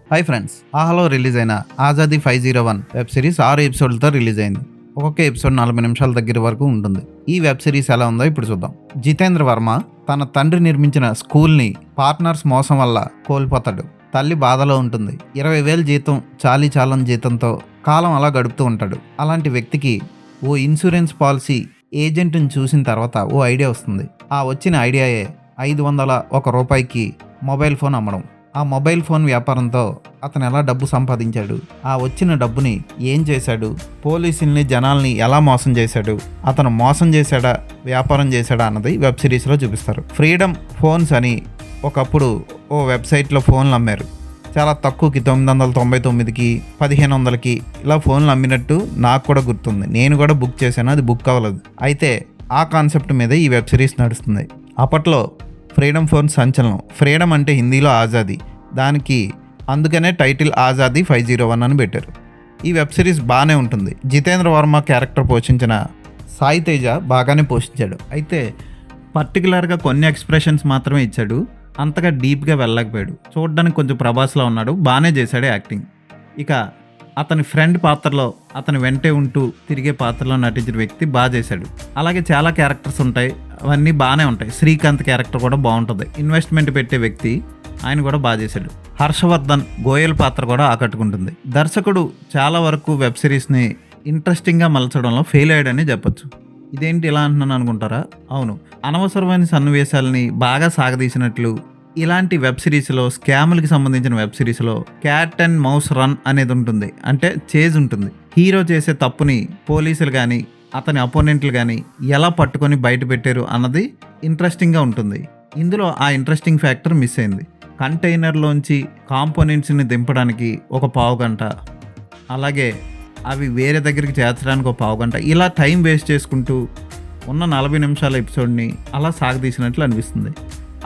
Hi friends, ఆహాలో release అయిన Azadi 501 web series 6 ఎపిసోడ్లతో release అయింది. ఒక్కొక్క ఎపిసోడ్ 40 నిమిషాల దగ్గర వరకు ఉంటుంది. ఈ వెబ్ సిరీస్ ఎలా ఉందో ఇప్పుడు చూద్దాం. జితేంద్ర వర్మ తన తండ్రి నిర్మించిన స్కూల్ని పార్ట్నర్స్ మోసం వల్ల కోల్పోతాడు. తల్లి బాధలో ఉంటుంది. 20,000 జీతం చాలని జీతంతో కాలం అలా గడుపుతూ ఉంటాడు. అలాంటి వ్యక్తికి ఓ ఇన్సూరెన్స్ పాలసీ ఏజెంట్ని చూసిన తర్వాత ఓ ఐడియా వస్తుంది. ఆ వచ్చిన ఐడియాయే 501 రూపాయికి మొబైల్ ఫోన్ అమ్మడం. ఆ మొబైల్ ఫోన్ వ్యాపారంతో అతను ఎలా డబ్బు సంపాదించాడు, ఆ వచ్చిన డబ్బుని ఏం చేశాడు, పోలీసుల్ని జనాల్ని ఎలా మోసం చేశాడు, అతను మోసం చేశాడా వ్యాపారం చేశాడా అన్నది వెబ్ సిరీస్లో చూపిస్తారు. ఫ్రీడమ్ ఫోన్స్ అని ఒకప్పుడు ఓ వెబ్సైట్లో ఫోన్లు అమ్మారు. చాలా తక్కువకి 999కి 1500కి ఇలా ఫోన్లు అమ్మినట్టు నాకు కూడా గుర్తుంది. నేను కూడా బుక్ చేశాను, అది బుక్ అవ్వలేదు. అయితే ఆ కాన్సెప్ట్ మీద ఈ వెబ్ సిరీస్ నడుస్తుంది. అప్పట్లో ఫ్రీడమ్ ఫోన్ సంచలనం. ఫ్రీడమ్ అంటే హిందీలో ఆజాదీ, దానికి అందుకనే టైటిల్ ఆజాదీ 501 అని పెట్టారు. ఈ వెబ్ సిరీస్ బాగానే ఉంటుంది. జితేంద్ర వర్మ క్యారెక్టర్ పోషించిన సాయి తేజ బాగానే పోషించాడు. అయితే పర్టికులర్గా కొన్ని ఎక్స్ప్రెషన్స్ మాత్రమే ఇచ్చాడు, అంతగా డీప్గా వెళ్ళలేకపోయాడు. చూడడానికి కొంచెం ప్రభాస్లో ఉన్నాడు, బాగానే చేశాడు యాక్టింగ్. ఇక అతని ఫ్రెండ్ పాత్రలో అతని వెంటే ఉంటూ తిరిగే పాత్రలో నటించిన వ్యక్తి బాగా చేశాడు. అలాగే చాలా క్యారెక్టర్స్ ఉంటాయి, అవన్నీ బాగానే ఉంటాయి. శ్రీకాంత్ క్యారెక్టర్ కూడా బాగుంటుంది. ఇన్వెస్ట్మెంట్ పెట్టే వ్యక్తి, ఆయన కూడా బాగా చేశాడు. హర్షవర్ధన్ గోయల్ పాత్ర కూడా ఆకట్టుకుంటుంది. దర్శకుడు చాలా వరకు వెబ్ సిరీస్ని ఇంట్రెస్టింగ్గా మలచడంలో ఫెయిల్ అయ్యాడని చెప్పొచ్చు. ఇదేంటి ఇలా అంటున్నాను అనుకుంటారా? అవును, అనవసరమైన సన్నివేశాలని బాగా సాగదీసినట్లు ఇలాంటి వెబ్ సిరీస్లో, స్కాములకి సంబంధించిన వెబ్ సిరీస్లో క్యాట్ అండ్ మౌస్ రన్ అనేది ఉంటుంది. అంటే చేజ్ ఉంటుంది. హీరో చేసే తప్పుని పోలీసులు కానీ అతని అపోనెంట్లు కానీ ఎలా పట్టుకొని బయట పెట్టారు అన్నది ఇంట్రెస్టింగ్గా ఉంటుంది. ఇందులో ఆ ఇంట్రెస్టింగ్ ఫ్యాక్టర్ మిస్ అయింది. కంటైనర్లోంచి కాంపోనెంట్స్ని దింపడానికి ఒక పావు గంట, అలాగే అవి వేరే దగ్గరికి చేర్చడానికి ఒక పావు గంట, ఇలా టైం వేస్ట్ చేసుకుంటూ ఉన్న 40 నిమిషాల ఎపిసోడ్ని అలా సాగదీసినట్లు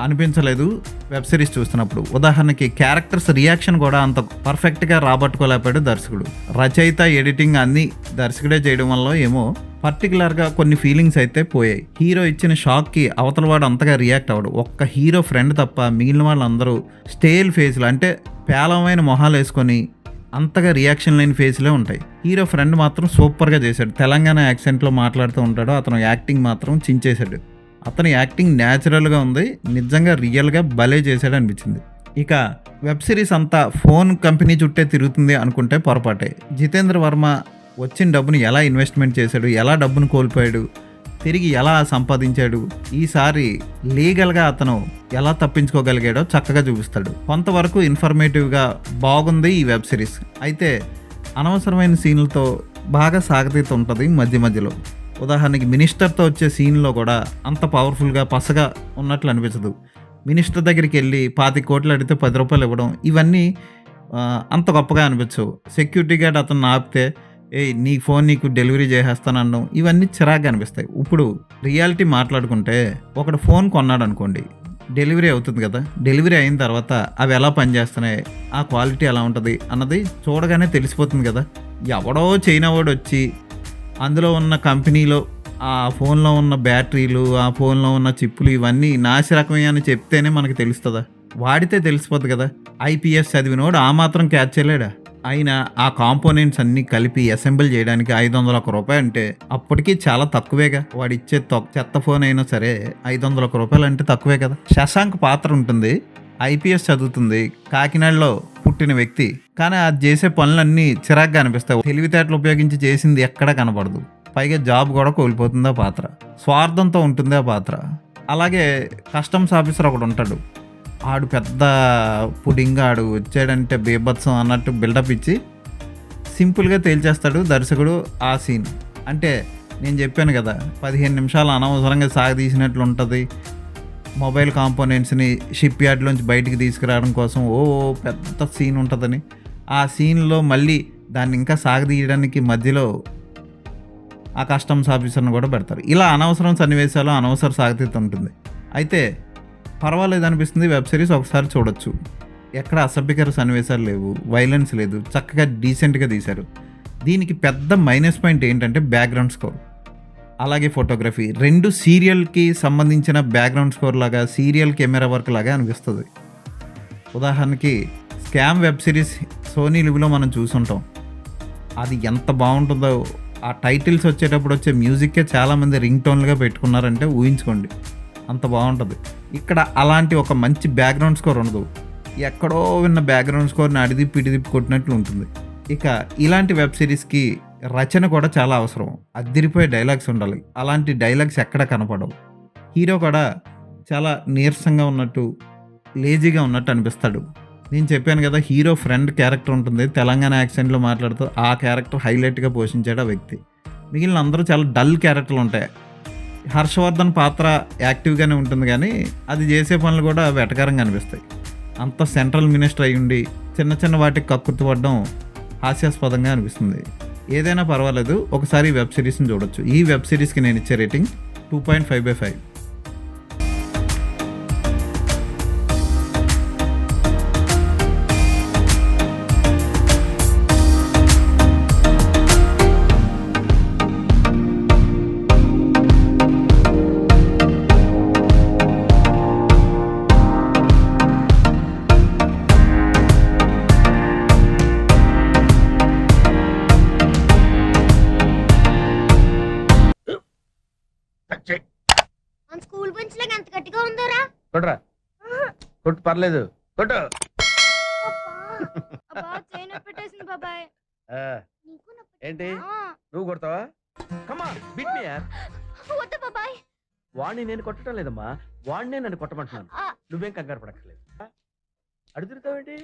అనిపించలేదు వెబ్ సిరీస్ చూస్తున్నప్పుడు. ఉదాహరణకి క్యారెక్టర్స్ రియాక్షన్ కూడా అంత పర్ఫెక్ట్గా రాబట్టుకోలేకపోయాడు దర్శకుడు. రచయిత, ఎడిటింగ్ అన్నీ దర్శకుడే చేయడం వల్ల ఏమో పర్టికులర్గా కొన్ని ఫీలింగ్స్ అయితే పోయాయి. హీరో ఇచ్చిన షాక్కి అవతల వాడు అంతగా రియాక్ట్ అవ్వడు. ఒక్క హీరో ఫ్రెండ్ తప్ప మిగిలిన వాళ్ళందరూ స్టేల్ ఫేస్లు, అంటే పేలవమైన మొహాలు వేసుకొని అంతగా రియాక్షన్ లేని ఫేస్లే ఉంటాయి. హీరో ఫ్రెండ్ మాత్రం సూపర్గా చేశాడు. తెలంగాణ యాక్సెంట్లో మాట్లాడుతూ ఉంటాడు. అతను యాక్టింగ్ మాత్రం చించేశాడు. అతని యాక్టింగ్ న్యాచురల్గా ఉంది, నిజంగా రియల్గా భలే చేశాడు అనిపించింది. ఇక వెబ్ సిరీస్ అంతా ఫోన్ కంపెనీ చుట్టే తిరుగుతుంది అనుకుంటే పొరపాటే. జితేంద్ర వర్మ వచ్చిన డబ్బుని ఎలా ఇన్వెస్ట్మెంట్ చేశాడు, ఎలా డబ్బును కోల్పోయాడు, తిరిగి ఎలా సంపాదించాడు, ఈసారి లీగల్గా అతను ఎలా తప్పించుకోగలిగాడో చక్కగా చూపిస్తాడు. కొంతవరకు ఇన్ఫర్మేటివ్గా బాగుంది ఈ వెబ్ సిరీస్. అయితే అనవసరమైన సీన్లతో బాగా సాగతీత ఉంటుంది మధ్యలో. ఉదాహరణకి మినిస్టర్తో వచ్చే సీన్లో కూడా అంత పవర్ఫుల్గా పసగా ఉన్నట్లు అనిపించదు. మినిస్టర్ దగ్గరికి వెళ్ళి 25 కోట్లు అడిగితే 10 రూపాయలు ఇవ్వడం, ఇవన్నీ అంత గొప్పగా అనిపించవు. సెక్యూరిటీ గార్డ్ అతను ఆపితే నీ ఫోన్ నీకు డెలివరీ చేసేస్తానడం, ఇవన్నీ చిరాగ్గా అనిపిస్తాయి. ఇప్పుడు రియాలిటీ మాట్లాడుకుంటే ఒకడు ఫోన్ కొన్నాడు అనుకోండి, డెలివరీ అవుతుంది కదా, డెలివరీ అయిన తర్వాత అవి ఎలా పనిచేస్తున్నాయి, ఆ క్వాలిటీ ఎలా ఉంటుంది అన్నది చూడగానే తెలిసిపోతుంది కదా. ఎవడో చైనా వాడు వచ్చి అందులో ఉన్న కంపెనీలో ఆ ఫోన్లో ఉన్న బ్యాటరీలు, ఆ ఫోన్లో ఉన్న చిప్పులు ఇవన్నీ నాసిరకమే అని చెప్తేనే మనకు తెలుస్తుందా? వాడితే తెలిసిపోతుంది కదా. ఐపీఎస్ చదివినోడు ఆ మాత్రం క్యాచ్ చేయలేడా? అయినా ఆ కాంపోనెంట్స్ అన్నీ కలిపి అసెంబుల్ చేయడానికి 501 రూపాయలు అంటే అప్పటికీ చాలా తక్కువేగా. వాడు ఇచ్చే చెత్త ఫోన్ అయినా సరే 501 రూపాయలు అంటే తక్కువే కదా. శశాంక్ పాత్ర ఉంటుంది, ఐపీఎస్ చదువుతుంది, కాకినాడలో పుట్టిన వ్యక్తి, కానీ అది చేసే పనులన్నీ చిరాగ్గా అనిపిస్తాయి. తెలివితేటలు ఉపయోగించి చేసింది ఎక్కడా కనపడదు. పైగా జాబ్ కూడా కోల్పోతుంది ఆ పాత్ర. స్వార్థంతో ఉంటుంది ఆ పాత్ర. అలాగే కస్టమ్స్ ఆఫీసర్ ఒకడు ఉంటాడు, ఆడు పెద్ద పుడింగ్, ఆడు వచ్చాడంటే బీభత్సం అన్నట్టు బిల్డప్ ఇచ్చి సింపుల్గా తేల్చేస్తాడు దర్శకుడు ఆ సీన్. అంటే నేను చెప్పాను కదా, 15 నిమిషాలు అనవసరంగా సాగదీసినట్లు ఉంటుంది. మొబైల్ కాంపోనెంట్స్ని షిప్ యార్డ్లోంచి బయటికి తీసుకురావడం కోసం పెద్ద సీన్ ఉంటుందని, ఆ సీన్లో మళ్ళీ దాన్ని ఇంకా సాగదీయడానికి మధ్యలో ఆ కస్టమ్స్ ఆఫీసర్ని కూడా పెడతారు. ఇలా అనవసరం సన్నివేశాలు, అనవసర సాగతీత ఉంటుంది. అయితే పర్వాలేదు అనిపిస్తుంది వెబ్ సిరీస్, ఒకసారి చూడొచ్చు. ఎక్కడ అసభ్యకర సన్నివేశాలు లేవు, వైలెన్స్ లేదు, చక్కగా డీసెంట్గా తీశారు. దీనికి పెద్ద మైనస్ పాయింట్ ఏంటంటే బ్యాక్గ్రౌండ్ స్కోర్, అలాగే ఫోటోగ్రఫీ. 2 సీరియల్కి సంబంధించిన బ్యాక్గ్రౌండ్ స్కోర్ లాగా, సీరియల్ కెమెరా వర్క్ లాగా అనిపిస్తుంది. ఉదాహరణకి స్కామ్ వెబ్ సిరీస్ సోనీ లివ్లో మనం చూసుంటాం. అది ఎంత బాగుంటుందో, ఆ టైటిల్స్ వచ్చేటప్పుడు వచ్చే మ్యూజిక్కే చాలామంది రింగ్ టోన్లుగా పెట్టుకున్నారంటే ఊహించుకోండి, అంత బాగుంటుంది. ఇక్కడ అలాంటి ఒక మంచి బ్యాక్గ్రౌండ్ స్కోర్ ఉండదు, ఎక్కడో విన్న బ్యాక్గ్రౌండ్ స్కోర్ని అడిదిప్పి ఇడిదిప్పి కొట్టినట్లు ఉంటుంది. ఇక ఇలాంటి వెబ్ సిరీస్కి రచన కూడా చాలా అవసరం, అద్దిరిపోయే డైలాగ్స్ ఉండాలి. అలాంటి డైలాగ్స్ ఎక్కడ కనపడవు. హీరో కూడా చాలా నీరసంగా ఉన్నట్టు, లేజీగా ఉన్నట్టు అనిపిస్తాడు. నేను చెప్పాను కదా, హీరో ఫ్రెండ్ క్యారెక్టర్ ఉంటుంది, తెలంగాణ యాక్సెంట్లో మాట్లాడుతూ ఆ క్యారెక్టర్ హైలైట్గా పోషించాడు ఆ వ్యక్తి. మిగిలిన అందరూ చాలా డల్ క్యారెక్టర్లు ఉంటాయి. హర్షవర్ధన్ పాత్ర యాక్టివ్గానే ఉంటుంది, కానీ అది చేసే పనులు కూడా వెటకారంగా అనిపిస్తాయి. అంత సెంట్రల్ మినిస్టర్ అయి ఉండి చిన్న చిన్న వాటికి కక్కుర్తిపడడం హాస్యాస్పదంగా అనిపిస్తుంది. ఏదైనా పర్వాలేదు, ఒకసారి ఈ వెబ్ సిరీస్ని చూడొచ్చు. ఈ వెబ్ సిరీస్కి నేను ఇచ్చే రేటింగ్ 2.5/5. మన స్కూల్ బెంచ్ లాగా ఎంత గట్టిగా ఉందోరా. కొట్రా, కొట్టు, పర్లేదు, కొట్టు. అబ్బా చైన్ పెట్టేసింది బాబాయ్. ఆ, నీకు నొప్పి. ఏంటి నువ్వు కొడతావా? కమా బిట్ మీ యార్. వద్దు బాబాయ్. వాడిని నేను కొట్టడం లేదమ్మా, వాడినే నన్ను కొట్టమంటున్నాను. ఆ. నువ్వేం కంగారు పడక్కర్లేదు. అడుగుతావేంటి?